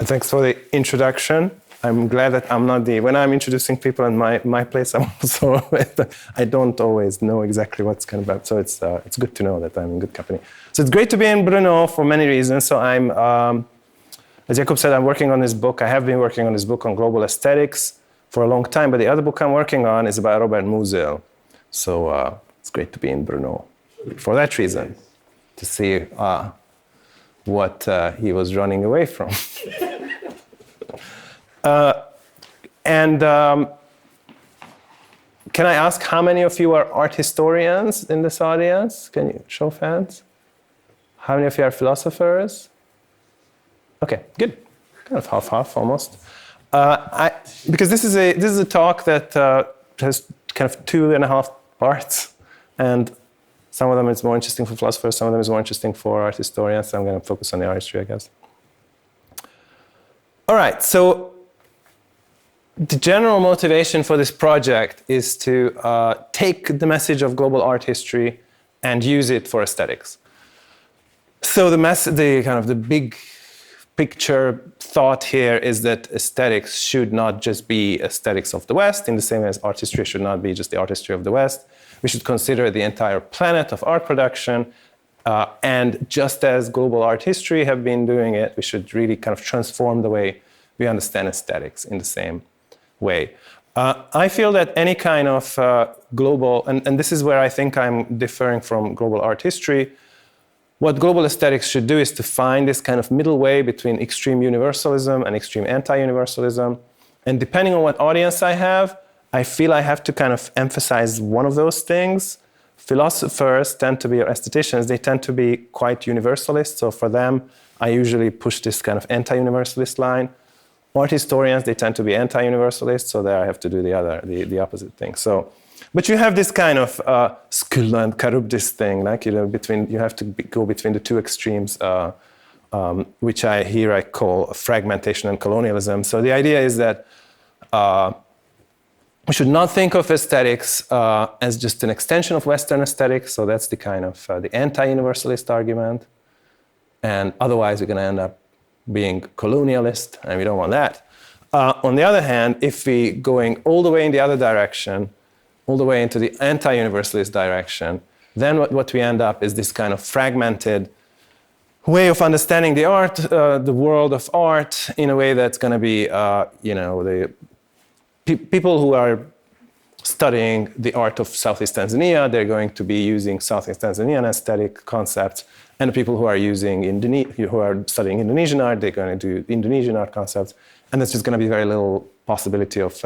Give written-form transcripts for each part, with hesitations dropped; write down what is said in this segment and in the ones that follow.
Thanks for the introduction. I'm glad that I'm not when I'm introducing people in my place, I'm also, I don't always know exactly what's kind of, so it's good to know that I'm in good company. So it's great to be in Brno for many reasons. So I'm, as Jakob said, I'm working on this book. I have been working on this book on global aesthetics for a long time, but the other book I'm working on is about Robert Musil. So it's great to be in Brno for that reason, to see what he was running away from. Can I ask how many of you are art historians in this audience? Can you show of hands? How many of you are philosophers? Okay, good. Kind of half almost. Because this is a talk that has kind of 2.5 parts, and some of them is more interesting for philosophers, some of them is more interesting for art historians. So I'm going to focus on the art history, I guess. All right, so the general motivation for this project is to take the message of global art history and use it for aesthetics. So the big picture thought here is that aesthetics should not just be aesthetics of the West, in the same way as art history should not be just the art history of the West. We should consider the entire planet of art production, and just as global art history have been doing it, we should really kind of transform the way we understand aesthetics in the same way. I feel that any kind of global, and this is where I think I'm differing from global art history, what global aesthetics should do is to find this kind of middle way between extreme universalism and extreme anti-universalism. And depending on what audience I have, I feel I have to kind of emphasize one of those things. Philosophers tend to be, or aestheticians, they tend to be quite universalist. So for them, I usually push this kind of anti-universalist line. Art historians, they tend to be anti-universalist, so there I have to do the opposite thing. So, but you have this kind of Skylla and Charybdis thing, like you have to go between the two extremes, which I call fragmentation and colonialism. So the idea is that we should not think of aesthetics as just an extension of Western aesthetics. So that's the kind of the anti-universalist argument, and otherwise we're going to end up being colonialist, and we don't want that. On the other hand, if we going all the way in the other direction, all the way into the anti-universalist direction, then what we end up is this kind of fragmented way of understanding the art, the world of art, in a way that's going to be, the people who are studying the art of Southeast Tanzania, they're going to be using Southeast Tanzanian aesthetic concepts, and the people who are studying Indonesian art, they're going to do Indonesian art concepts, and there's just going to be very little possibility of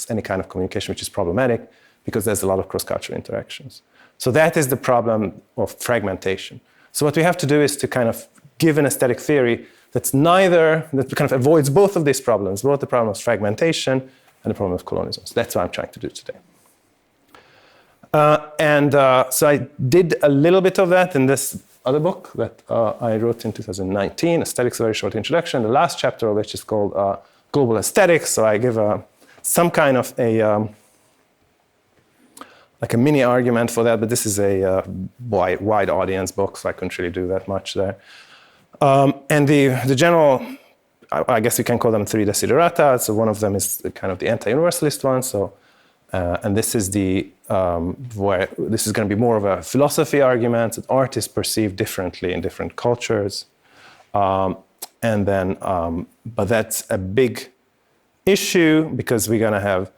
any kind of communication, which is problematic because there's a lot of cross-cultural interactions. So that is the problem of fragmentation. So what we have to do is to kind of give an aesthetic theory that kind of avoids both of these problems, both the problem of fragmentation and the problem of colonialism. So that's what I'm trying to do today. So I did a little bit of that in this other book that I wrote in 2019, Aesthetics, a Very Short Introduction, the last chapter of which is called Global Aesthetics. So I give some kind of like a mini argument for that, but this is a wide audience book, so I couldn't really do that much there. And the general, I guess you can call them 3 desiderata. So one of them is kind of the anti-universalist one. So, and this is where this is going to be more of a philosophy argument that art is perceived differently in different cultures. But that's a big issue because we're going to have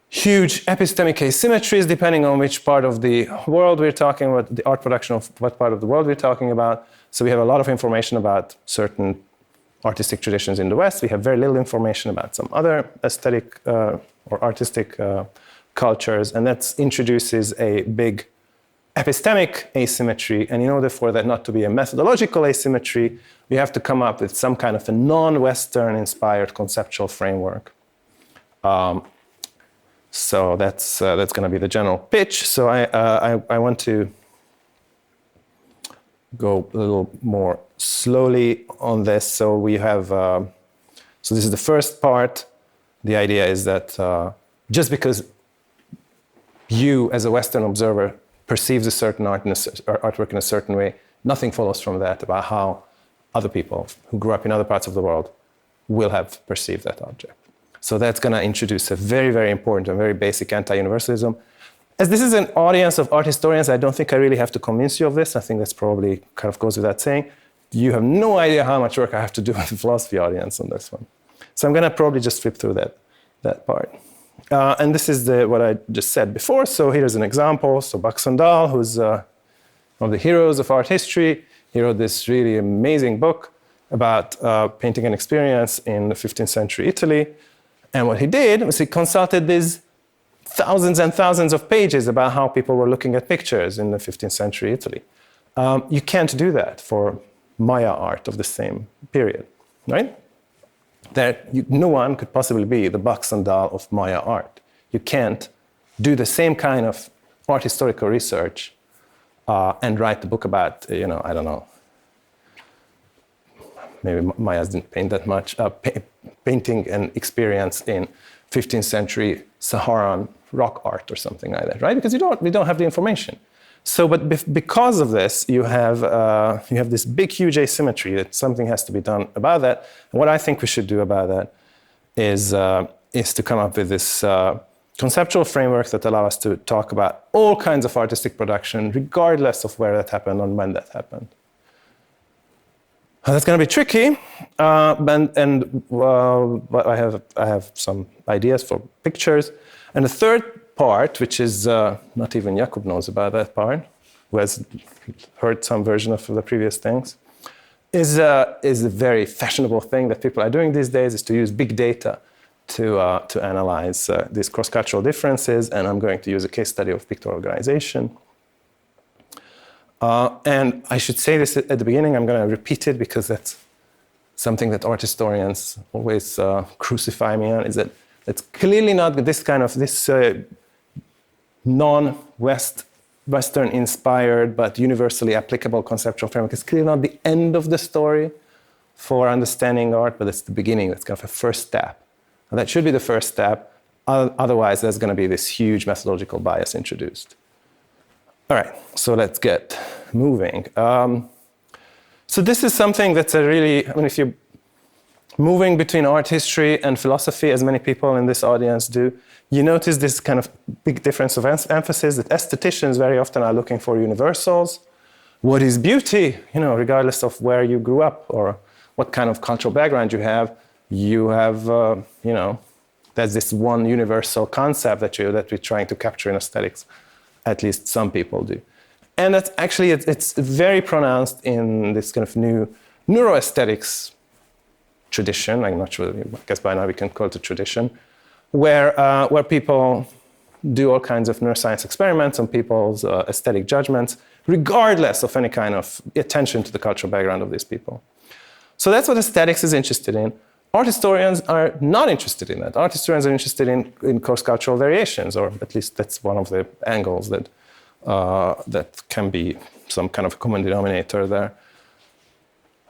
huge epistemic asymmetries depending on which part of the world we're talking about, the art production of what part of the world we're talking about. So we have a lot of information about certain artistic traditions in the West. We have very little information about some other aesthetic or artistic cultures, and that introduces a big epistemic asymmetry. And in order for that not to be a methodological asymmetry, we have to come up with some kind of a non-Western inspired conceptual framework. So that's going to be the general pitch. So I want to go a little more slowly on this. So we have, so this is the first part. The idea is that just because you as a Western observer perceives a certain artwork in a certain way, nothing follows from that about how other people who grew up in other parts of the world will have perceived that object. So that's going to introduce a very, very important and very basic anti-universalism. As this is an audience of art historians, I don't think I really have to convince you of this. I think that's probably kind of goes without saying. You have no idea how much work I have to do with the philosophy audience on this one. So I'm going to probably just flip through that part. And this is what I just said before. So here's an example. So Buxton Dahl, who's one of the heroes of art history, he wrote this really amazing book about painting and experience in the 15th century Italy. And what he did was he consulted these thousands and thousands of pages about how people were looking at pictures in the 15th century Italy. You can't do that for Maya art of the same period, right? No one could possibly be the Buxton Dahl of Maya art. You can't do the same kind of art historical research and write the book about, I don't know, maybe Mayas didn't paint that much, painting and experience in 15th century Saharan rock art or something like that, right? Because we don't have the information. So, but because of this, you have this big, huge asymmetry that something has to be done about that. And what I think we should do about that is to come up with this conceptual framework that allows us to talk about all kinds of artistic production, regardless of where that happened or when that happened. That's going to be tricky, but I have some ideas for pictures. And the third part, which is not even Jakub knows about that part, who has heard some version of the previous things, is a very fashionable thing that people are doing these days, is to use big data to analyze these cross-cultural differences. And I'm going to use a case study of pictorial organization. And I should say this at the beginning, I'm going to repeat it because that's something that art historians always crucify me on, is that it's clearly not this non-Western inspired but universally applicable conceptual framework. It's clearly not the end of the story for understanding art, but it's the beginning. It's kind of a first step. And that should be the first step. Otherwise, there's going to be this huge methodological bias introduced. All right, so let's get moving. So this is something that's if you're moving between art history and philosophy, as many people in this audience do, you notice this kind of big difference of emphasis that aestheticians very often are looking for universals. What is beauty? Regardless of where you grew up or what kind of cultural background you have, there's this one universal concept that we're trying to capture in aesthetics. At least some people do. And that's actually, it's very pronounced in this kind of new neuroaesthetics tradition. I'm not sure, I guess by now we can call it a tradition, where people do all kinds of neuroscience experiments on people's aesthetic judgments, regardless of any kind of attention to the cultural background of these people. So that's what aesthetics is interested in. Art historians are not interested in that. Art historians are interested in cross-cultural variations, or at least that's one of the angles that can be some kind of common denominator there.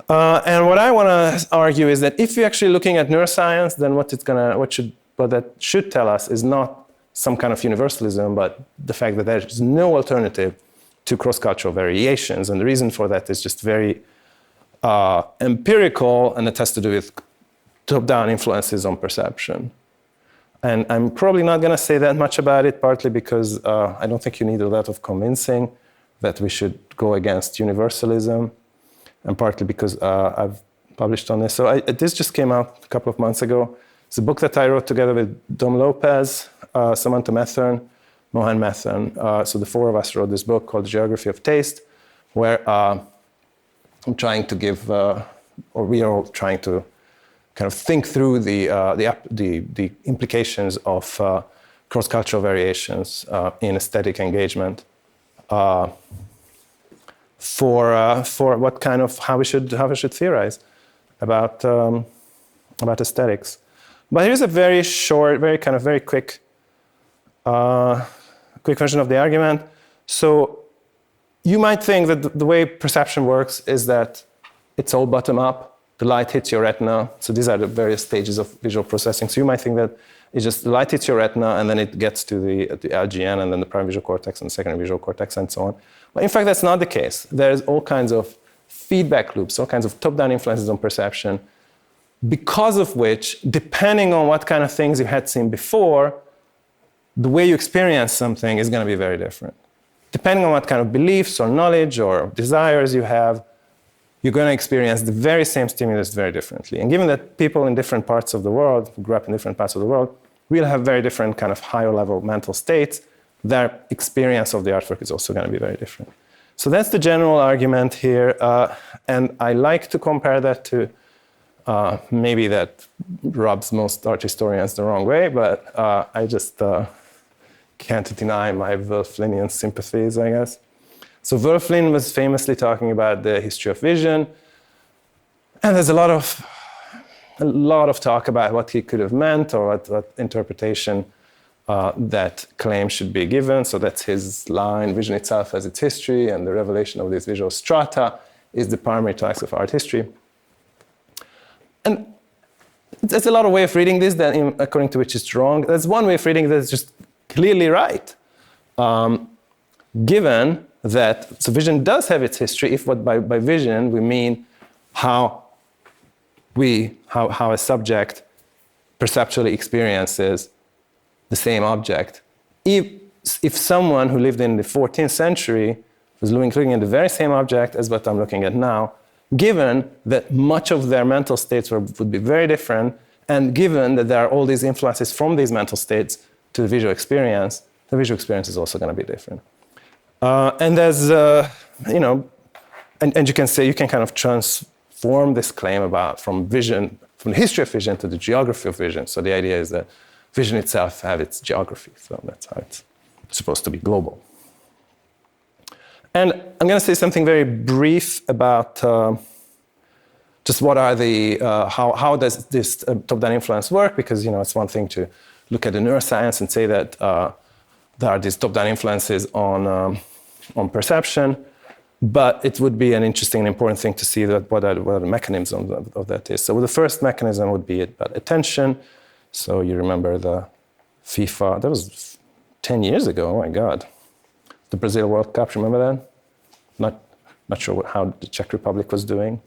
And what I want to argue is that if you're actually looking at neuroscience, then what that should tell us is not some kind of universalism, but the fact that there's no alternative to cross-cultural variations. And the reason for that is just very empirical, and it has to do with top-down influences on perception. And I'm probably not going to say that much about it, partly because I don't think you need a lot of convincing that we should go against universalism, and partly because I've published on this. So this just came out a couple of months ago. It's a book that I wrote together with Dom Lopez, Samantha Methern, Mohan Methern. So the four of us wrote this book called Geography of Taste, where I'm trying to give, or we are all trying to kind of think through the implications of cross-cultural variations in aesthetic engagement for how we should theorize about aesthetics. But here's a very short, very quick version of the argument. So you might think that the way perception works is that it's all bottom up. The light hits your retina. So these are the various stages of visual processing. So you might think that it's just the light hits your retina and then it gets to the LGN and then the primary visual cortex and the secondary visual cortex and so on. But in fact, that's not the case. There's all kinds of feedback loops, all kinds of top-down influences on perception because of which, depending on what kind of things you had seen before, the way you experience something is going to be very different. Depending on what kind of beliefs or knowledge or desires you have, you're going to experience the very same stimulus very differently. And given that people in different parts of the world, who grew up in different parts of the world, will have very different kind of higher level mental states, their experience of the artwork is also going to be very different. So that's the general argument here. And I like to compare that to, maybe that rubs most art historians the wrong way, but I just can't deny my Wölfflinian sympathies, I guess. So Wölfflin was famously talking about the history of vision, and there's a lot of talk about what he could have meant or what interpretation that claim should be given. So that's his line: vision itself has its history, and the revelation of these visual strata is the primary task of art history. And there's a lot of ways of reading this that, according to which it's wrong. There's one way of reading that is just clearly right, given that so vision does have its history, if what by vision we mean how a subject perceptually experiences the same object. If someone who lived in the 14th century was looking at the very same object as what I'm looking at now, given that much of their mental states would be very different, and given that there are all these influences from these mental states to the visual experience is also going to be different. And there's, and you can say, you can kind of transform this claim from vision, from the history of vision to the geography of vision. So the idea is that vision itself has its geography. So that's how it's supposed to be global. And I'm going to say something very brief about just what are the, how does this top-down influence work? Because, it's one thing to look at the neuroscience and say that there are these top-down influences on perception, but it would be an interesting and important thing to see that what are the mechanisms of that is. So the first mechanism would be about attention. So you remember the FIFA, that was 10 years ago, oh my God. The Brazil World Cup, remember that? Not sure how the Czech Republic was doing.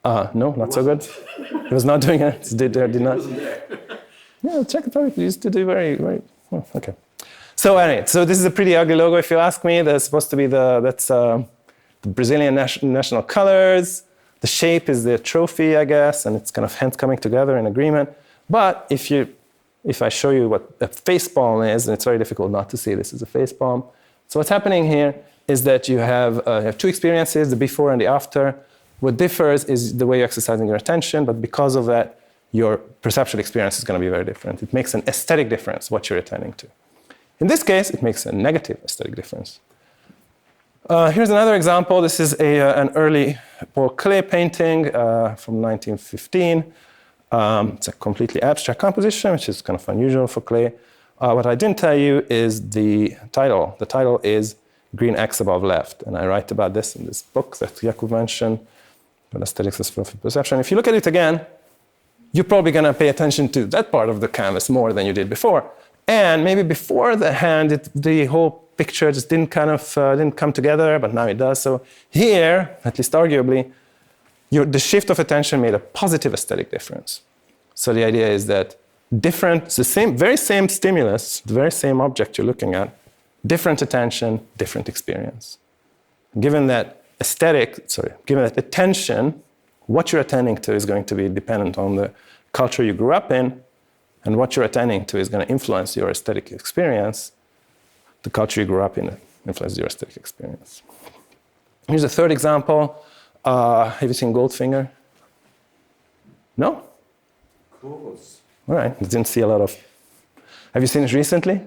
No, not so good. It was not doing it. Did not. Yeah, the Czech Republic used to do very, very. Okay. So anyway, this is a pretty ugly logo, if you ask me. That's supposed to be the Brazilian national colors. The shape is the trophy, I guess, and it's kind of hands coming together in agreement. But if I show you what a face palm is, and it's very difficult not to see this as a face palm. So what's happening here is that you have two experiences, the before and the after. What differs is the way you're exercising your attention, but because of that, your perceptual experience is going to be very different. It makes an aesthetic difference, what you're attending to. In this case, it makes a negative aesthetic difference. Here's another example. This is an early Paul Klee painting from 1915. It's a completely abstract composition, which is kind of unusual for Klee. What I didn't tell you is the title. The title is Green X Above Left, and I write about this in this book that Jakub mentioned, Aesthetics as Perception. If you look at it again, you're probably going to pay attention to that part of the canvas more than you did before. And maybe before the hand, the whole picture just didn't come together, but now it does. So here, at least arguably, the shift of attention made a positive aesthetic difference. So the idea is that very same stimulus, the very same object you're looking at, different attention, different experience. Given that attention, what you're attending to is going to be dependent on the culture you grew up in, and what you're attending to is going to influence your aesthetic experience. The culture you grew up in influences your aesthetic experience. Here's a third example. Have you seen Goldfinger? No? Of course. All right, I didn't see a lot of. Have you seen it recently?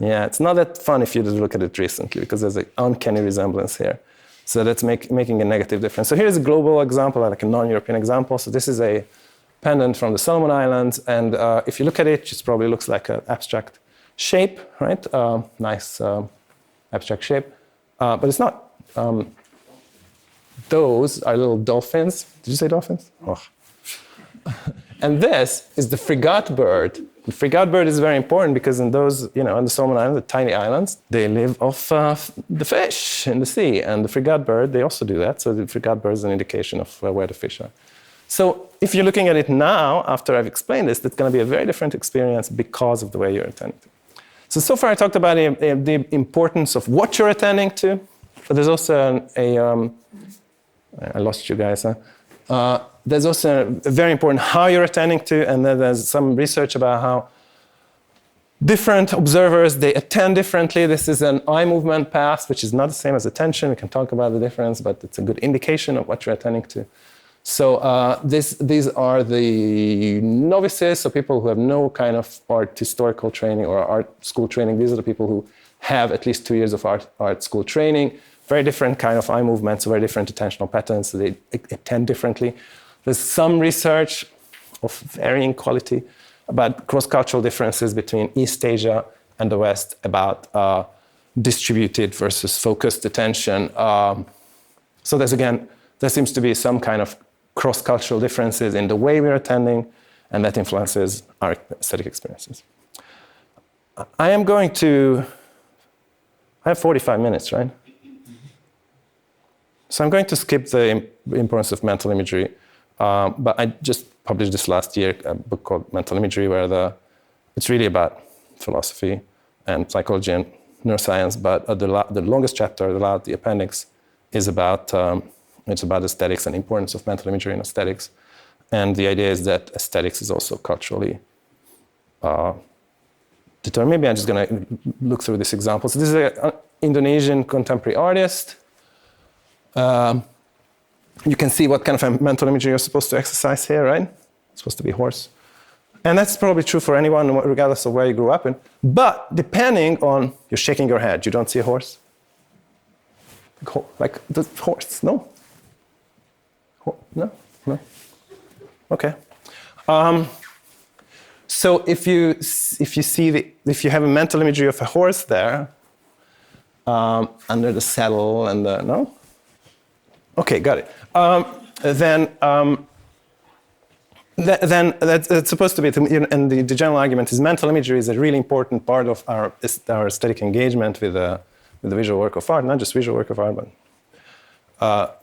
Yeah, it's not that fun if you just look at it recently because there's an uncanny resemblance here. So that's making a negative difference. So here's a global example, like a non-European example. So this is a pendant from the Solomon Islands, and if you look at it, it probably looks like an abstract shape, right? Nice abstract shape, but it's not. Those are little dolphins. Did you say dolphins? Oh. And this is the frigate bird. The frigate bird is very important because in those, on the Solomon Islands, the tiny islands, they live off the fish in the sea. And the frigate bird, they also do that. So the frigate bird is an indication of where the fish are. So if you're looking at it now, after I've explained this, it's going to be a very different experience because of the way you're attending to. So far I talked about the importance of what you're attending to, but there's also I lost you guys, huh? There's also very important how you're attending to, and then there's some research about how different observers, they attend differently. This is an eye movement path, which is not the same as attention. We can talk about the difference, but it's a good indication of what you're attending to. So these are the novices, so people who have no kind of art historical training or art school training. These are the people who have at least 2 years of art school training. Very different kind of eye movements, very different attentional patterns, so they attend differently. There's some research of varying quality about cross-cultural differences between East Asia and the West, about distributed versus focused attention. So there seems to be some kind of cross-cultural differences in the way we're attending, and that influences our aesthetic experiences. I have 45 minutes, right? So I'm going to skip the importance of mental imagery, but I just published this last year, a book called Mental Imagery, where it's really about philosophy and psychology and neuroscience, but the longest chapter, the appendix, is about aesthetics and importance of mental imagery in aesthetics. And the idea is that aesthetics is also culturally determined. Maybe I'm just going to look through this example. So this is an Indonesian contemporary artist. You can see what kind of mental imagery you're supposed to exercise here, right? It's supposed to be horse. And that's probably true for anyone, regardless of where you grew up in. But depending on, you're shaking your head, you don't see a horse? Like the horse, no? No? Okay. So if you have a mental imagery of a horse there, under the saddle and no? Okay, got it. Then that's supposed to be, and the general argument is mental imagery is a really important part of our aesthetic engagement with the visual work of art, not just visual work of art, but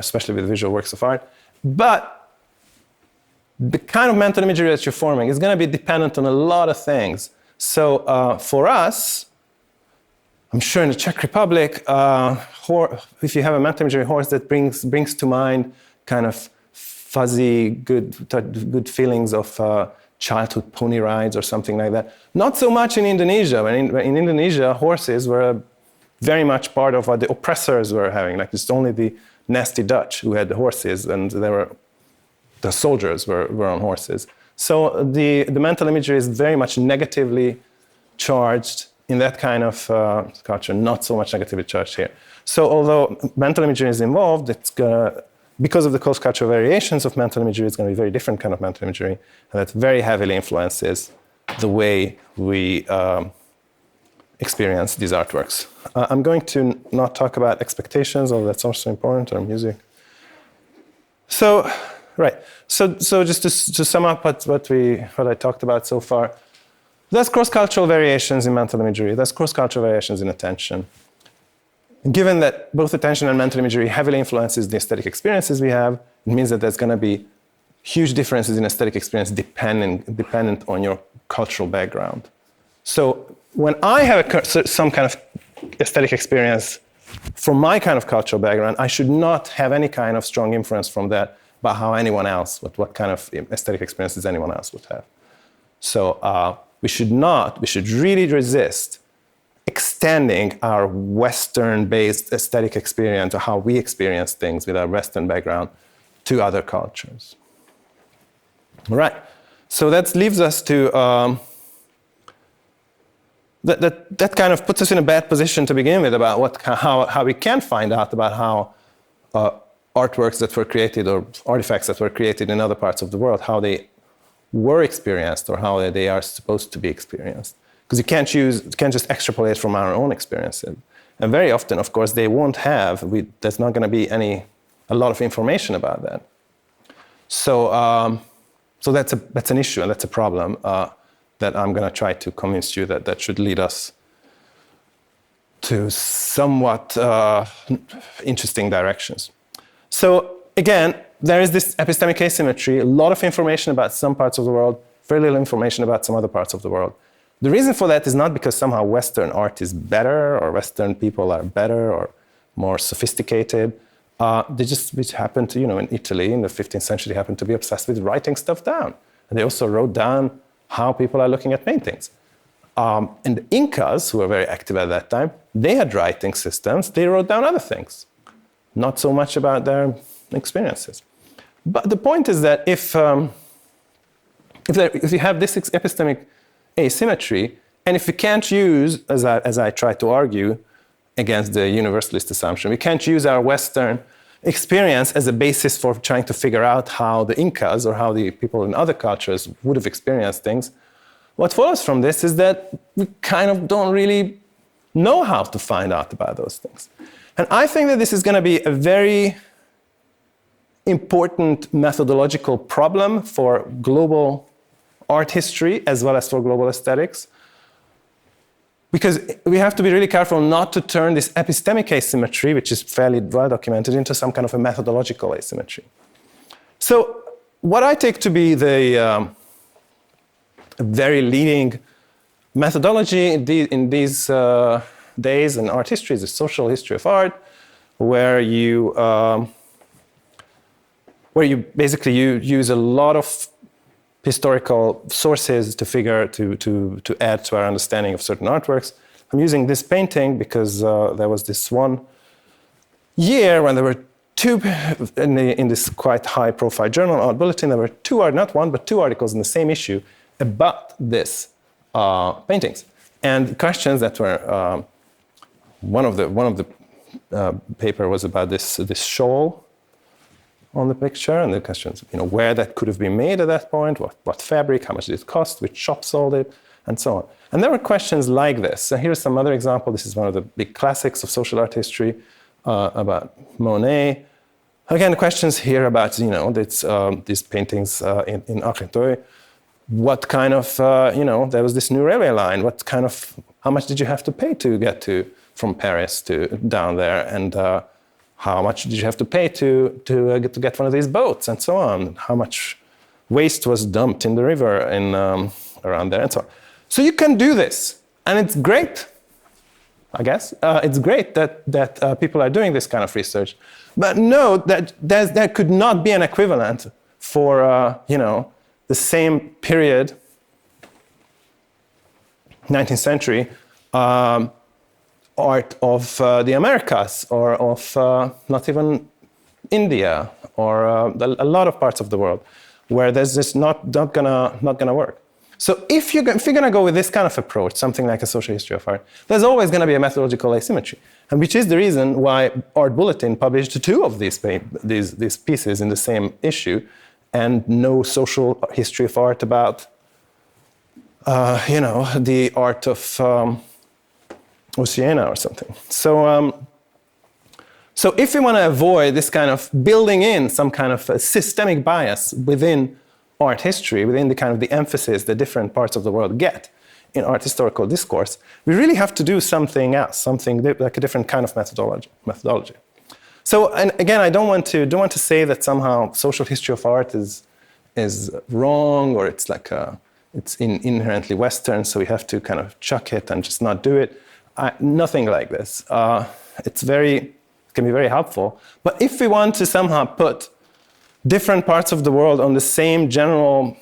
especially with visual works of art. But the kind of mental imagery that you're forming is going to be dependent on a lot of things. So for us, I'm sure in the Czech Republic, if you have a mental imagery horse, that brings to mind kind of fuzzy, good feelings of childhood pony rides or something like that. Not so much in Indonesia. In Indonesia, horses were very much part of what the oppressors were having. Like it's only the nasty Dutch who had the horses, and the soldiers were on horses. So the mental imagery is very much negatively charged in that kind of culture, not so much negatively charged here. So although mental imagery is involved, because of the cross-cultural variations of mental imagery, it's going to be a very different kind of mental imagery, and that very heavily influences the way we experience these artworks. I'm going to not talk about expectations, although that's also important, or music. So, right. So just to sum up what I talked about so far, there's cross-cultural variations in mental imagery. There's cross-cultural variations in attention. Given that both attention and mental imagery heavily influences the aesthetic experiences we have, it means that there's going to be huge differences in aesthetic experience dependent on your cultural background. So when I have some kind of aesthetic experience from my kind of cultural background, I should not have any kind of strong influence from that about how anyone else, what kind of aesthetic experiences anyone else would have. So we should really resist extending our Western-based aesthetic experience, or how we experience things with our Western background, to other cultures. All right. So that leaves us to that kind of puts us in a bad position to begin with about how we can find out about how artworks that were created or artifacts that were created in other parts of the world, how they were experienced or how they are supposed to be experienced. Because you can't just extrapolate from our own experiences. And very often, of course, they won't have, there's not going to be a lot of information about that. So that's an issue, and that's a problem that I'm going to try to convince you that should lead us to somewhat interesting directions. So again, there is this epistemic asymmetry, a lot of information about some parts of the world, very little information about some other parts of the world. The reason for that is not because somehow Western art is better or Western people are better or more sophisticated. They just happen to, in Italy in the 15th century, they happened to be obsessed with writing stuff down. And they also wrote down how people are looking at paintings. And the Incas, who were very active at that time, they had writing systems. They wrote down other things, not so much about their experiences. But the point is that if you have this epistemic asymmetry, and if we can't use, as I try to argue against the universalist assumption, we can't use our Western experience as a basis for trying to figure out how the Incas or how the people in other cultures would have experienced things, what follows from this is that we kind of don't really know how to find out about those things. And I think that this is going to be a very important methodological problem for global art history as well as for global aesthetics, because we have to be really careful not to turn this epistemic asymmetry, which is fairly well documented, into some kind of a methodological asymmetry. So what I take to be the very leading methodology in these days in art history is the social history of art, where you basically use a lot of historical sources to add to our understanding of certain artworks. I'm using this painting because there was this one year when there were two, in this quite high-profile journal, Art Bulletin, there were not one, but two articles in the same issue about this paintings. And questions that were, one of the paper was about this shawl on the picture, and the questions, where that could have been made at that point, what fabric, how much did it cost, which shop sold it, and so on. And there were questions like this. So here's some other example. This is one of the big classics of social art history about Monet. Again, questions here about, these paintings in Argenteuil. What kind of, there was this new railway line. How much did you have to pay to get from Paris to down there? And how much did you have to pay to get one of these boats, and so on? How much waste was dumped in the river around there, and so on. So you can do this, and it's great, I guess. It's great that people are doing this kind of research. But note that there could not be an equivalent for, the same period, 19th century, art of the Americas, or of not even India, or a lot of parts of the world, where there's just not gonna work. So if you're gonna go with this kind of approach, something like a social history of art, there's always gonna be a methodological asymmetry, and which is the reason why Art Bulletin published two of these pieces in the same issue, and no social history of art about, the art of Oceania or something. So if we want to avoid this kind of building in some kind of a systemic bias within art history, within the kind of the emphasis that different parts of the world get in art historical discourse, we really have to do something else, something like a different kind of methodology. So, and again, I don't want to say that somehow social history of art is wrong, or it's like it's inherently Western, so we have to kind of chuck it and just not do it. Nothing like this. It can be very helpful. But if we want to somehow put different parts of the world on the same general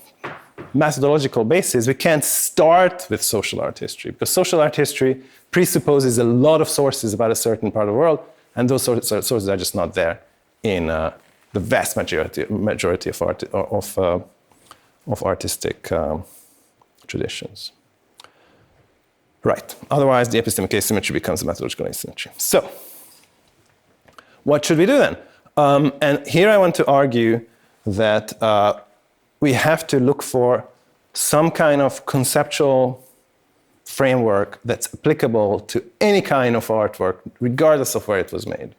methodological basis, we can't start with social art history, because social art history presupposes a lot of sources about a certain part of the world, and those sources are just not there in the vast majority of artistic traditions. Right. Otherwise, the epistemic asymmetry becomes a methodological asymmetry. So, what should we do then? And here I want to argue that we have to look for some kind of conceptual framework that's applicable to any kind of artwork, regardless of where it was made.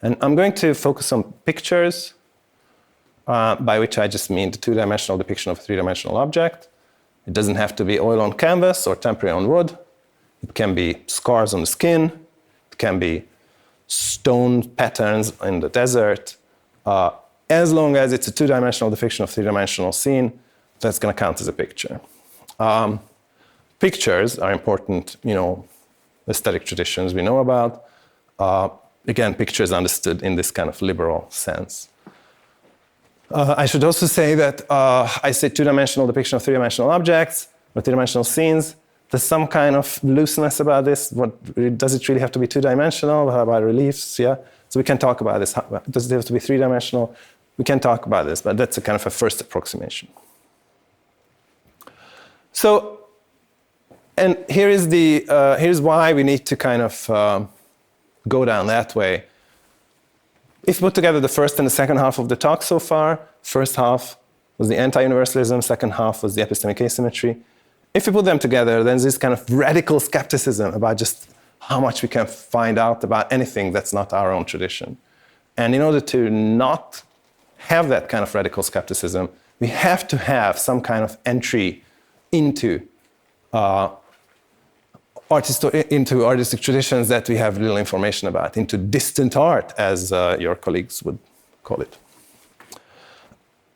And I'm going to focus on pictures, by which I just mean the two-dimensional depiction of a three-dimensional object. It doesn't have to be oil on canvas or tempera on wood. It can be scars on the skin. It can be stone patterns in the desert. As long as it's a two-dimensional depiction of three-dimensional scene, that's going to count as a picture. Pictures are important, aesthetic traditions we know about. Again, pictures understood in this kind of liberal sense. I should also say that I say two-dimensional depiction of three-dimensional objects or three-dimensional scenes. There's some kind of looseness about this. Does it really have to be two-dimensional? How about reliefs? Yeah. So we can talk about this. Does it have to be three-dimensional? We can talk about this, but that's a kind of a first approximation. So, and here's why we need to kind of go down that way. If we put together the first and the second half of the talk so far, first half was the anti-universalism, second half was the epistemic asymmetry. If we put them together, then there's this kind of radical skepticism about just how much we can find out about anything that's not our own tradition. And in order to not have that kind of radical skepticism, we have to have some kind of entry into artistic traditions that we have little information about, into distant art, as your colleagues would call it.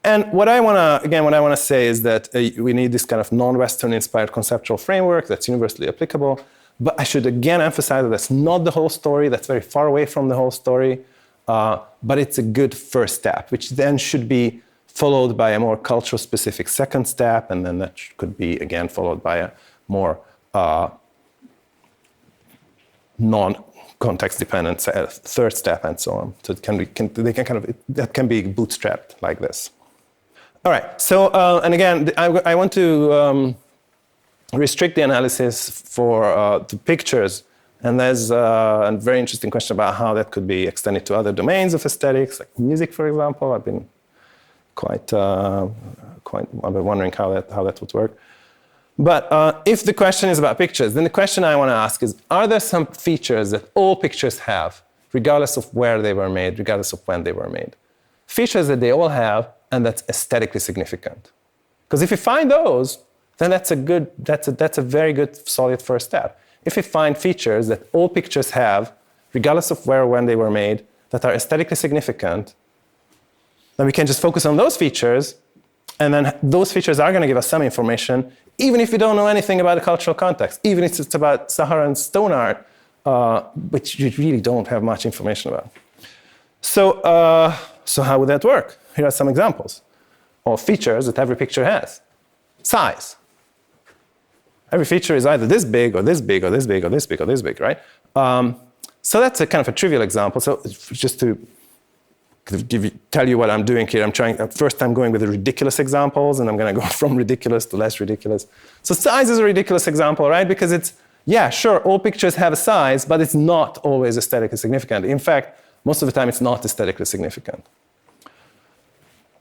And what I want to say is that we need this kind of non-Western inspired conceptual framework that's universally applicable. But I should again emphasize that that's not the whole story. That's very far away from the whole story. But it's a good first step, which then should be followed by a more cultural-specific second step, and then that could be again followed by a more non-context-dependent third step, and so on. So that can be bootstrapped like this. All right. So and again, I want to restrict the analysis to pictures, and there's a very interesting question about how that could be extended to other domains of aesthetics, like music, for example. I've been I've been wondering how that would work. But if the question is about pictures, then the question I want to ask is, are there some features that all pictures have, regardless of where they were made, regardless of when they were made? Features that they all have and that's aesthetically significant. Because if you find those, then that's a very good, solid first step. If we find features that all pictures have, regardless of where or when they were made, that are aesthetically significant, then we can just focus on those features, and then those features are going to give us some information, even if we don't know anything about the cultural context, even if it's about Saharan stone art, which you really don't have much information about. So how would that work? Here are some examples of features that every picture has. Size. Every feature is either this big or this big or this big or this big or this big, right? So that's a kind of a trivial example. So just to tell you what I'm doing here, first I'm going with the ridiculous examples, and I'm going to go from ridiculous to less ridiculous. So size is a ridiculous example, right? Because yeah, sure, all pictures have a size, but it's not always aesthetically significant. In fact, most of the time it's not aesthetically significant.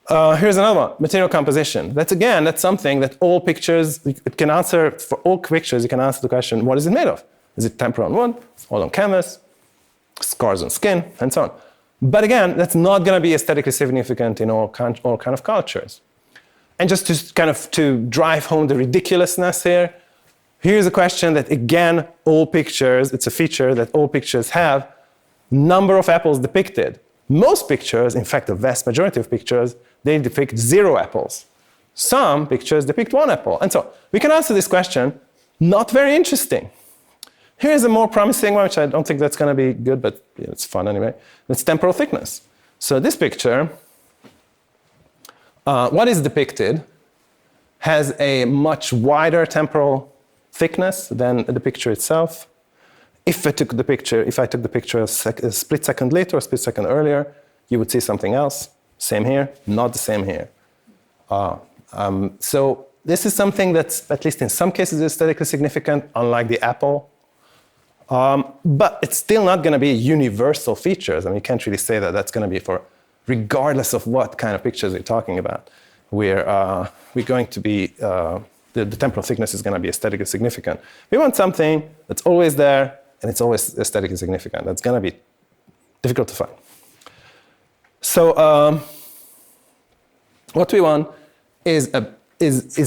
Here's another one, material composition. That's something that all pictures, it can answer, for all pictures, you can answer the question, what is it made of? Is it tempera on wood, oil on canvas, scars on skin, and so on. But again, that's not going to be aesthetically significant in all kind of cultures. And just to drive home the ridiculousness here, here's a question that, again, all pictures, it's a feature that all pictures have, number of apples depicted. Most pictures, in fact, the vast majority of pictures, they depict 0 apples. Some pictures depict 1 apple. And so we can answer this question, not very interesting. Here's a more promising one, which I don't think that's going to be good, but it's fun anyway. It's temporal thickness. So this picture, what is depicted has a much wider temporal thickness than the picture itself. If I took the picture a split second later or a split second earlier, you would see something else. Same here, not the same here. So this is something that's, at least in some cases, aesthetically significant, unlike the apple. But it's still not going to be universal features. I mean, you can't really say that that's going to be for, regardless of what kind of pictures you're talking about. We're going to be, the temporal thickness is going to be aesthetically significant. We want something that's always there, and it's always aesthetically significant. That's going to be difficult to find. So what we want is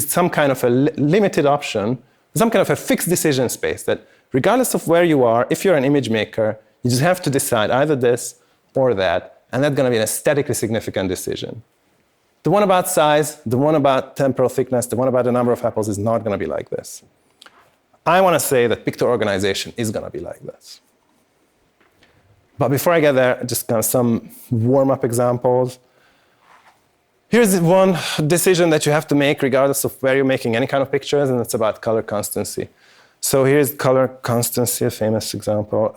some kind of a limited option, some kind of a fixed decision space that regardless of where you are, if you're an image maker, you just have to decide either this or that, and that's going to be an aesthetically significant decision. The one about size, the one about temporal thickness, the one about the number of apples is not going to be like this. I want to say that picture organization is going to be like this. But before I get there, just kind of some warm-up examples. Here's one decision that you have to make regardless of where you're making any kind of pictures, and it's about color constancy. So here's color constancy, a famous example.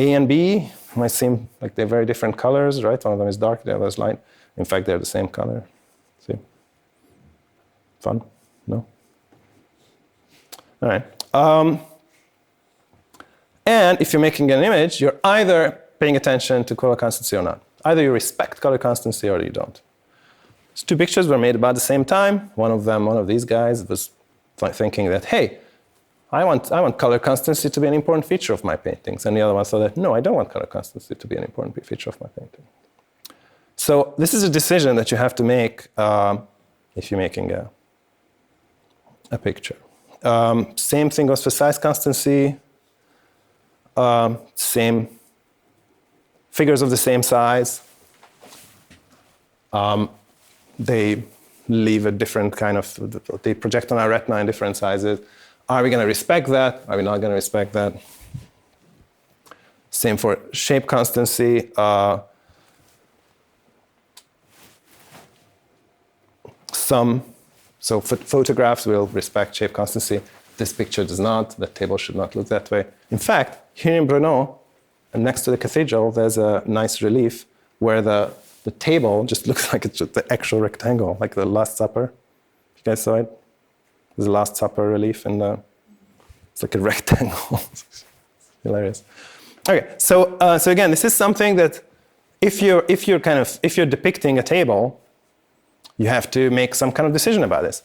A and B might seem like they're very different colors, right? One of them is dark, the other is light. In fact, they're the same color. See? Fun? No? All right. And if you're making an image, you're either paying attention to color constancy or not. Either you respect color constancy or you don't. So two pictures were made about the same time. One of these guys was thinking that, hey, I want color constancy to be an important feature of my paintings. And the other one thought that, no, I don't want color constancy to be an important feature of my painting. So this is a decision that you have to make if you're making a picture. Same thing goes for size constancy. Same figures of the same size. They leave a different kind of, they project on our retina in different sizes. Are we going to respect that? Are we not going to respect that? Same for shape constancy. So photographs will respect shape constancy. This picture does not. The table should not look that way. In fact, here in Brno, next to the cathedral, there's a nice relief where the table just looks like it's just the actual rectangle, like the Last Supper. You guys saw it? There's a Last Supper relief, and it's like a rectangle. It's hilarious. Okay, so again, this is something that if you're depicting a table, you have to make some kind of decision about this.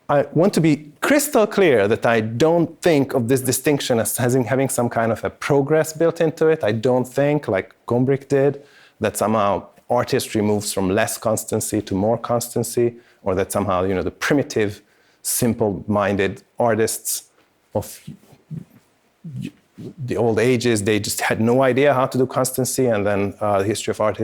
I want to be crystal clear that I don't think of this distinction as having some kind of a progress built into it. I don't think, like Gombrich did, that somehow art history moves from less constancy to more constancy, or that somehow, the primitive, simple-minded artists of the old ages, they just had no idea how to do constancy, and then the history of art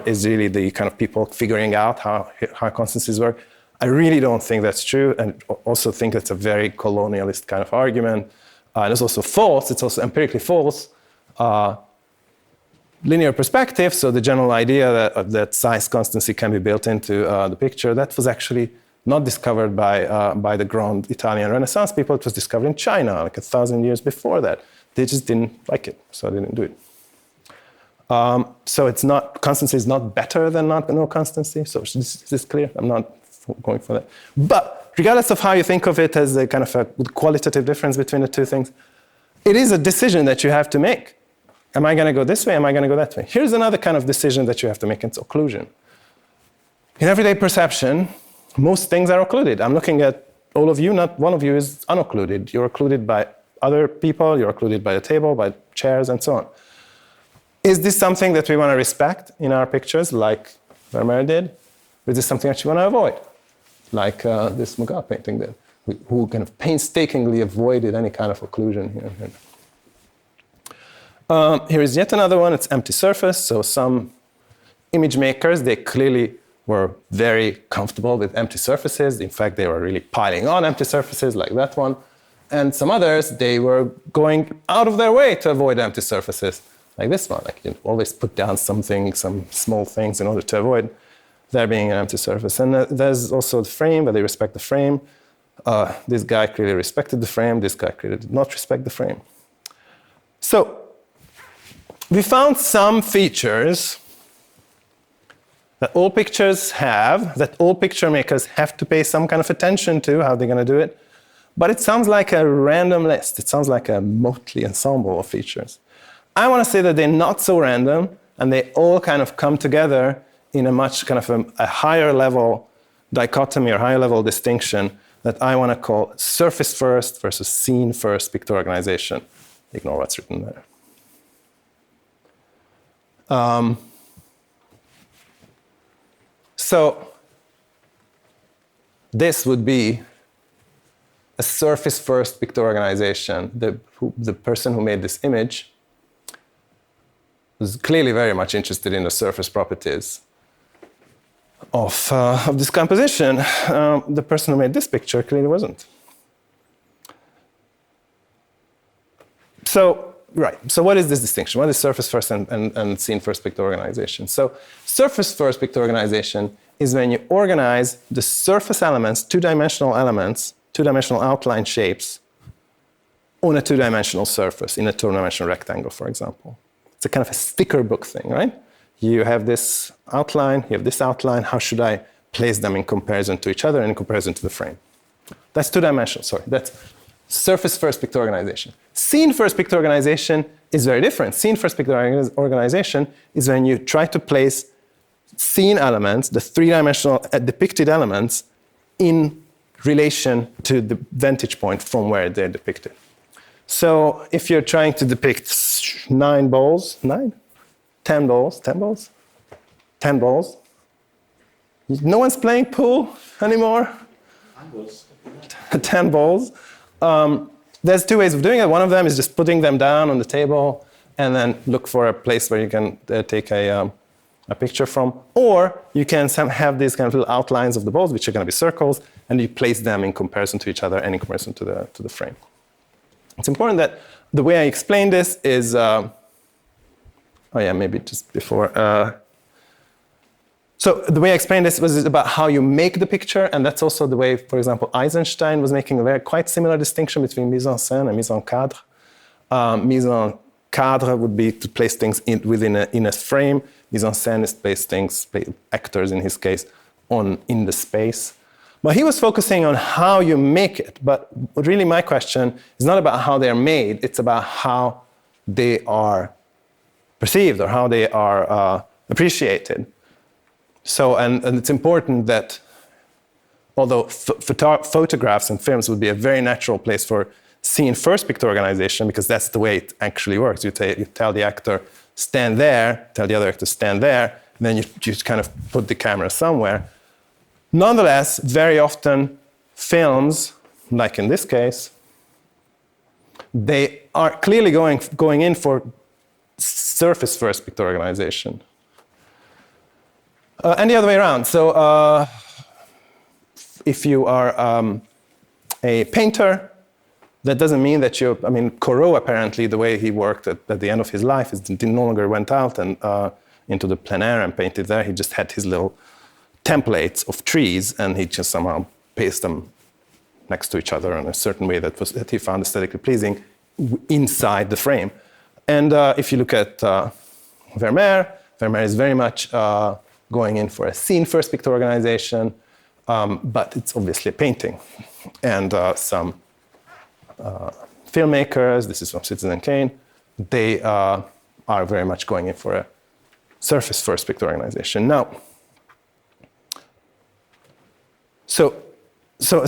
is really the kind of people figuring out how constancies work. I really don't think that's true, and also think that's a very colonialist kind of argument. And it's also false. It's also empirically false. Linear perspective, so the general idea that size constancy can be built into the picture, that was actually not discovered by the grand Italian Renaissance people. It was discovered in China, like 1,000 years before that. They just didn't like it, so they didn't do it. So it's not, constancy is not better than no constancy. So is this clear? I'm not going for that. But regardless of how you think of it as a kind of a qualitative difference between the two things, it is a decision that you have to make. Am I going to go this way? Am I going to go that way? Here's another kind of decision that you have to make. It's occlusion. In everyday perception, most things are occluded. I'm looking at all of you. Not one of you is unoccluded. You're occluded by other people. You're occluded by the table, by chairs, and so on. Is this something that we want to respect in our pictures, like Vermeer did? Or is this something that you want to avoid, like this Mugat painting did, who kind of painstakingly avoided any kind of occlusion here? Here is yet another one. It's empty surface. So some image makers, they clearly were very comfortable with empty surfaces. In fact, they were really piling on empty surfaces like that one. And some others, they were going out of their way to avoid empty surfaces, like this one. Like, always put down something, some small things in order to avoid there being an empty surface. And there's also the frame, where they respect the frame. This guy clearly respected the frame. This guy clearly did not respect the frame. So we found some features that all pictures have, that all picture makers have to pay some kind of attention to, how they're going to do it. But it sounds like a random list. It sounds like a motley ensemble of features. I want to say that they're not so random, and they all kind of come together in a much kind of a higher level dichotomy or higher level distinction that I want to call surface first versus scene first picture organization. Ignore what's written there. So this would be a surface first picture organization. The person who made this image was clearly very much interested in the surface properties of this composition. The person who made this picture clearly wasn't. So, right, so what is this distinction? What is surface first and scene first picture organization? So surface first picture organization is when you organize the surface elements, two-dimensional outline shapes on a two-dimensional surface, in a two-dimensional rectangle, for example. It's a kind of a sticker book thing, right? You have this outline, you have this outline. How should I place them in comparison to each other and in comparison to the frame? That's two-dimensional, sorry. That's surface first picture organization. Scene first picture organization is very different. Scene first picture organization is when you try to place scene elements, the three-dimensional depicted elements, in relation to the vantage point from where they're depicted. So if you're trying to depict 10 balls, no one's playing pool anymore? 10 balls. There's two ways of doing it. One of them is just putting them down on the table and then look for a place where you can take a picture from. Or you can have these kind of little outlines of the balls, which are going to be circles, and you place them in comparison to each other and in comparison to the frame. It's important that the way I explain this is, maybe just before. So the way I explained this was about how you make the picture, and that's also the way, for example, Eisenstein was making a quite similar distinction between mise en scène and mise en cadre. Mise en cadre would be to place things within a frame. Mise en scène is place actors in his case, in the space. But he was focusing on how you make it. But really my question is not about how they're made, it's about how they are perceived or how they are appreciated. So, and it's important that although photographs and films would be a very natural place for scene first picture organization, because that's the way it actually works. You tell the actor, stand there, tell the other actor, stand there, and then you just kind of put the camera somewhere. Nonetheless, very often films, like in this case, they are clearly going in for surface first picture organization. And the other way around. So if you are a painter, that doesn't mean that Corot apparently, the way he worked at the end of his life, is he no longer went out and into the plein air and painted there. He just had his little templates of trees, and he just somehow pasted them next to each other in a certain way that he found aesthetically pleasing inside the frame. And if you look at Vermeer is very much going in for a scene first picture organization, but it's obviously a painting. And some filmmakers, this is from Citizen Kane, they are very much going in for a surface first picture organization. Now, so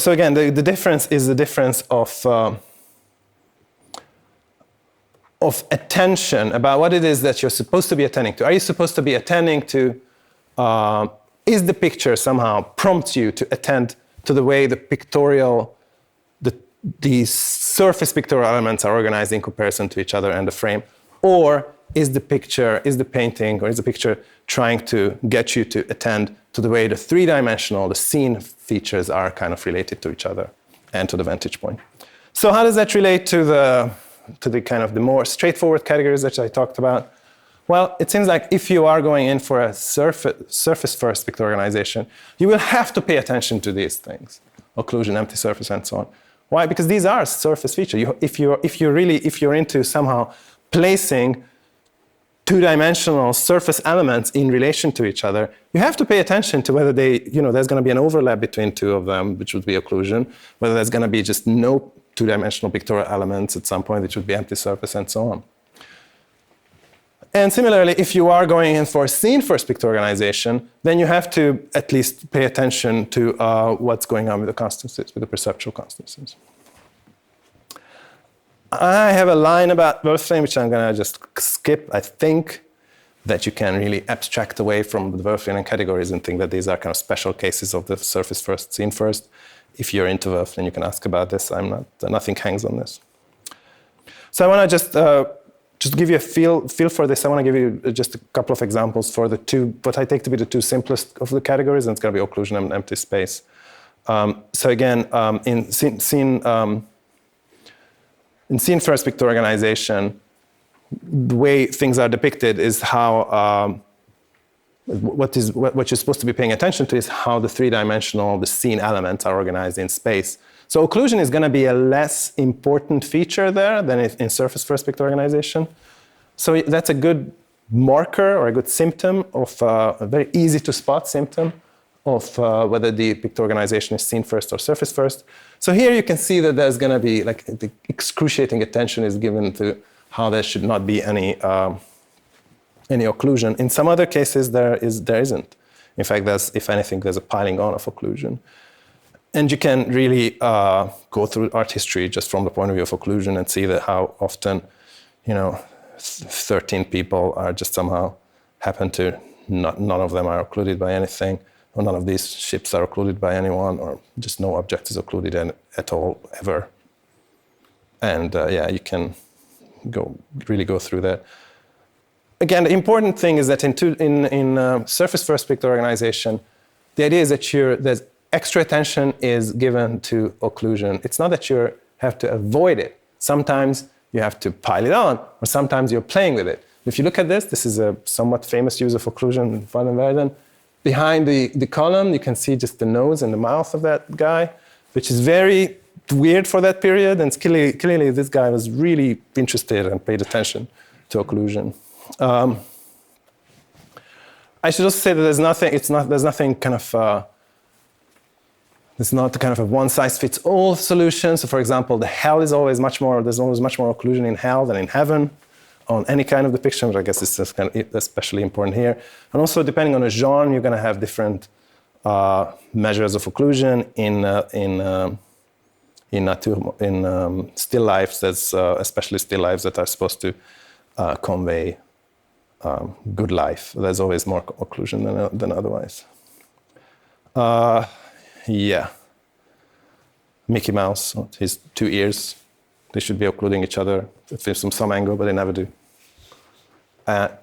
again, the difference is the difference of attention about what it is that you're supposed to be attending to. Are you supposed to be attending to, is the picture somehow prompts you to attend to the way the surface pictorial elements are organized in comparison to each other and the frame? Or is the painting, or is the picture trying to get you to attend to the way the three-dimensional, the scene features are kind of related to each other and to the vantage point? So how does that relate to the kind of the more straightforward categories that I talked about? Well, it seems like if you are going in for a surface first picture organization, you will have to pay attention to these things: occlusion, empty surface, and so on. Why? Because these are surface features. If you're into somehow placing two-dimensional surface elements in relation to each other, you have to pay attention to whether there's going to be an overlap between two of them, which would be occlusion, whether there's going to be just no two-dimensional pictorial elements at some point, which would be empty surface, and so on. And similarly, if you are going in for scene first picture organization, then you have to at least pay attention to what's going on with the constancies, with the perceptual constancies. I have a line about Wölfflin, which I'm going to just skip. I think that you can really abstract away from the Wölfflinian categories and think that these are kind of special cases of the surface first, scene first. If you're into Wölfflin, you can ask about this. Nothing hangs on this. So I want to just just to give you a feel for this, I want to give you just a couple of examples for the two, what I take to be the two simplest of the categories, and it's going to be occlusion and empty space. So again, in scene first picture organization, the way things are depicted is how what you're supposed to be paying attention to is how the three-dimensional, the scene elements are organized in space. So occlusion is going to be a less important feature there than in surface first picture organization. So that's a good marker or a good symptom of a very easy to spot symptom of whether the picture organization is scene first or surface first. So here you can see that there's going to be like the excruciating attention is given to how there should not be any occlusion. In some other cases, there isn't. In fact, if anything, there's a piling on of occlusion. And you can really go through art history just from the point of view of occlusion and see that how often, 13 people are just somehow happen to, none of them are occluded by anything, or none of these ships are occluded by anyone, or just no object is occluded at all, ever. And you can really go through that. Again, the important thing is that in surface first picture organization, the idea is that there's extra attention is given to occlusion. It's not that you have to avoid it. Sometimes you have to pile it on, or sometimes you're playing with it. If you look at this is a somewhat famous use of occlusion in Van den Weyden. Behind the column, you can see just the nose and the mouth of that guy, which is very weird for that period. And clearly this guy was really interested and paid attention to occlusion. I should also say that there's not kind of a one-size-fits-all solution. So for example, there's always much more occlusion in hell than in heaven on any kind of depiction, but I guess it's just kind of especially important here. And also depending on the genre, you're going to have different measures of occlusion in still lifes, especially still lifes that are supposed to convey good life. There's always more occlusion than otherwise. Mickey Mouse, his two ears, they should be occluding each other from some angle, but they never do.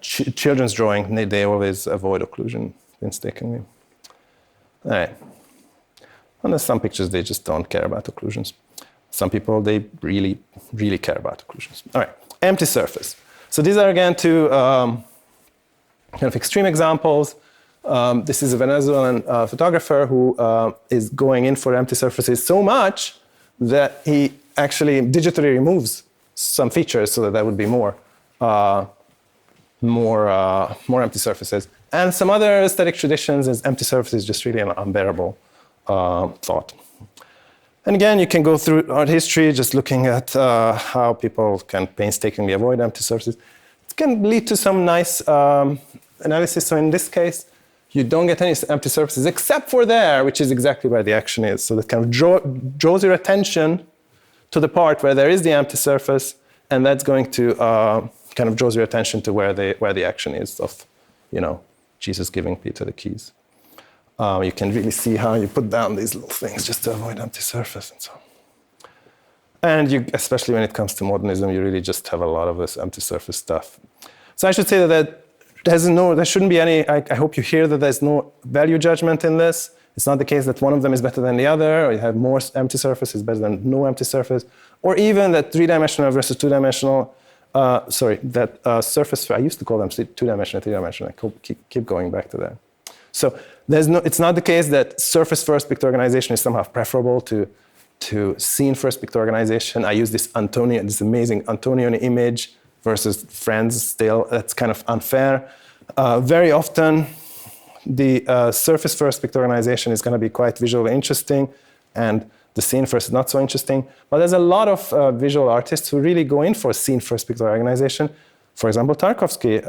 Children's drawing, they always avoid occlusion painstakingly. All right. And there's some pictures, they just don't care about occlusions. Some people, they really, really care about occlusions. All right, empty surface. So these are, again, two kind of extreme examples. This is a Venezuelan photographer who is going in for empty surfaces so much that he actually digitally removes some features so that there would be more empty surfaces. And some other aesthetic traditions is empty surface is just really an unbearable thought. And again, you can go through art history just looking at how people can painstakingly avoid empty surfaces. It can lead to some nice analysis. So in this case, you don't get any empty surfaces except for there, which is exactly where the action is. So that kind of draws your attention to the part where there is the empty surface, and that's going to kind of draws your attention to where the action is of, Jesus giving Peter the keys. You can really see how you put down these little things just to avoid empty surface and so on. And especially when it comes to modernism, you really just have a lot of this empty surface stuff. So I should say that there shouldn't be any, I hope you hear that there's no value judgment in this. It's not the case that one of them is better than the other, or you have more empty surface is better than no empty surface, or even that three-dimensional versus two-dimensional, surface, I used to call them two-dimensional, three-dimensional. I keep going back to that. So it's not the case that surface first picture organization is somehow preferable to scene first picture organization. I use this amazing Antonioni image versus friends still. That's kind of unfair. Very often, the surface first picture organization is going to be quite visually interesting, and the scene first is not so interesting. But there's a lot of visual artists who really go in for scene first picture organization. For example, Tarkovsky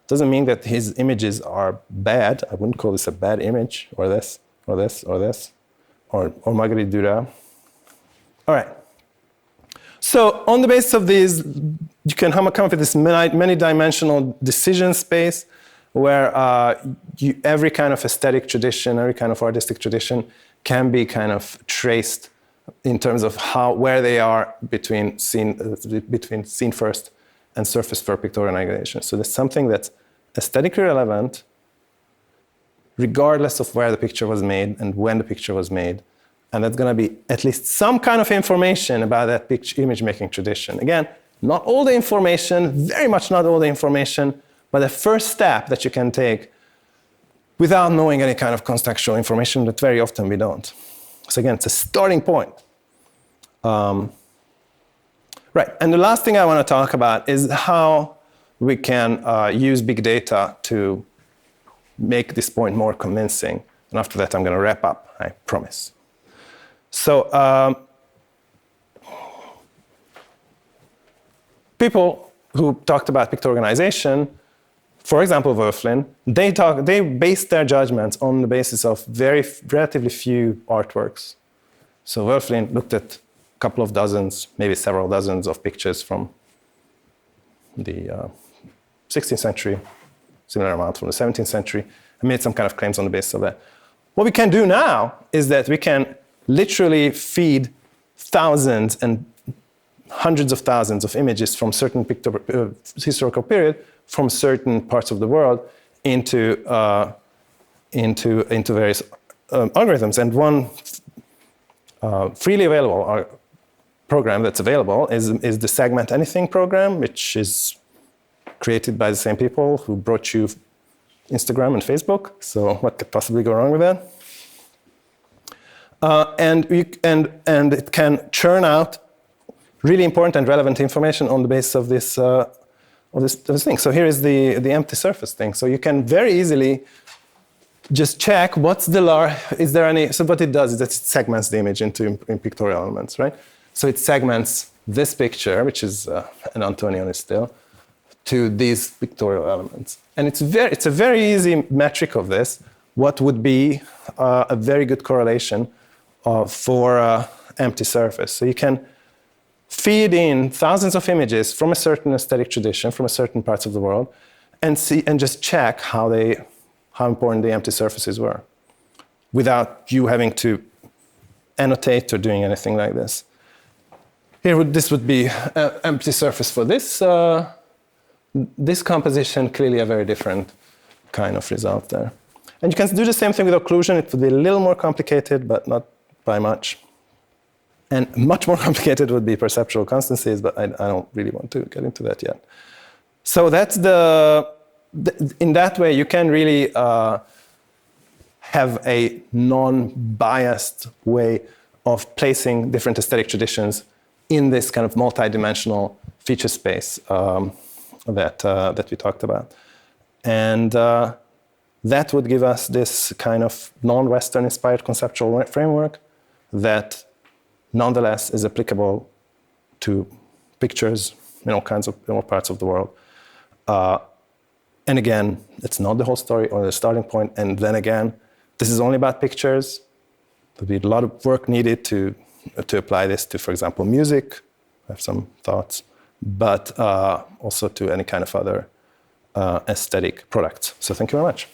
doesn't mean that his images are bad. I wouldn't call this a bad image, or this, or this, or this, or Marguerite Duras. All right. So on the basis of these, you can come up with this many-dimensional decision space where every kind of aesthetic tradition, every kind of artistic tradition can be kind of traced in terms of where they are between scene first and surface for pictorial navigation. So there's something that's aesthetically relevant, regardless of where the picture was made and when the picture was made. And that's going to be at least some kind of information about that image-making tradition. Again, not all the information, very much not all the information, but the first step that you can take without knowing any kind of contextual information that very often we don't. So again, it's a starting point. Right, and the last thing I want to talk about is how we can use big data to make this point more convincing. And after that, I'm going to wrap up, I promise. So people who talked about pictorial organization, for example, Wölfflin, they based their judgments on the basis of relatively few artworks. So Wölfflin looked at a couple of dozens, maybe several dozens of pictures from the 16th century, similar amount from the 17th century, and made some kind of claims on the basis of that. What we can do now is that we can literally feed thousands and hundreds of thousands of images from certain historical period from certain parts of the world into various algorithms. And one freely available program that's available is the Segment Anything program, which is created by the same people who brought you Instagram and Facebook. So what could possibly go wrong with that? And it can churn out really important and relevant information on the basis of this thing. So here is the empty surface thing. So you can very easily just check what's the is there any, so what it does is that it segments the image into pictorial elements, right? So it segments this picture, which is an Antonioni still, to these pictorial elements. And it's a very easy metric of this, what would be a very good correlation for empty surface. So you can feed in thousands of images from a certain aesthetic tradition, from a certain parts of the world, and just check how important the empty surfaces were, without you having to annotate or doing anything like this. This would be an empty surface for this. This composition, clearly a very different kind of result there. And you can do the same thing with occlusion. It would be a little more complicated, but not by much. And much more complicated would be perceptual constancies, but I don't really want to get into that yet. So that's in that way, you can really have a non-biased way of placing different aesthetic traditions in this kind of multi-dimensional feature space that we talked about. And that would give us this kind of non-Western inspired conceptual framework that nonetheless is applicable to pictures in all parts of the world. And again, it's not the whole story or the starting point. And then again, this is only about pictures. There'll be a lot of work needed to apply this to, for example, music. I have some thoughts, but also to any kind of other aesthetic products. So thank you very much.